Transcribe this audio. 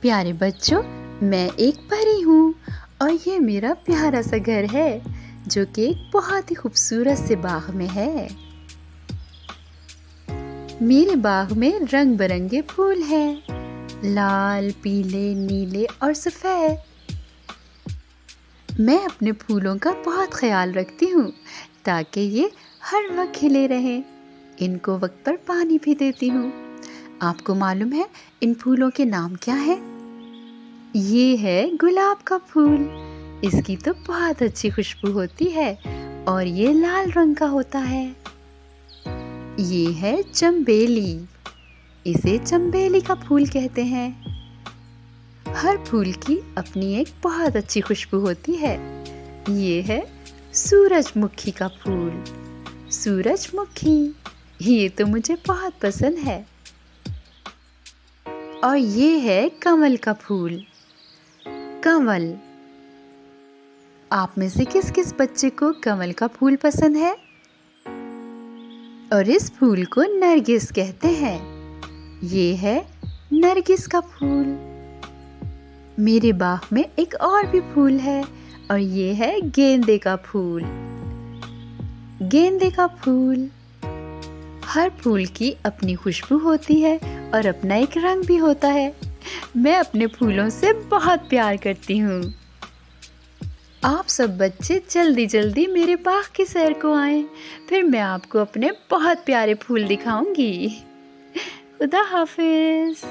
प्यारे बच्चों, मैं एक परी हूँ और ये मेरा प्यारा सा घर है जो कि एक बहुत ही खूबसूरत से बाग में है। मेरे बाग में रंग बिरंगे फूल हैं, लाल, पीले, नीले और सफ़ेद। मैं अपने फूलों का बहुत ख्याल रखती हूँ ताकि ये हर वक्त खिले रहें। इनको वक्त पर पानी भी देती हूँ। आपको मालूम है इन फूलों के नाम क्या है? ये है गुलाब का फूल। इसकी तो बहुत अच्छी खुशबू होती है और ये लाल रंग का होता है। ये है चंबेली। इसे चंबेली का फूल कहते हैं। हर फूल की अपनी एक बहुत अच्छी खुशबू होती है। ये है सूरजमुखी का फूल। सूरजमुखी, ये तो मुझे बहुत पसंद है। और ये है कमल का फूल। कमल। आप में से किस किस बच्चे को कमल का फूल पसंद है? और इस फूल को नरगिस कहते हैं। ये है नरगिस का फूल। मेरे बाग में एक और भी फूल है और ये है गेंदे का फूल। गेंदे का फूल। हर फूल की अपनी खुशबू होती है और अपना एक रंग भी होता है। मैं अपने फूलों से बहुत प्यार करती हूँ। आप सब बच्चे जल्दी जल्दी मेरे बाग की सैर को आएं, फिर मैं आपको अपने बहुत प्यारे फूल दिखाऊंगी। खुदा हाफिज।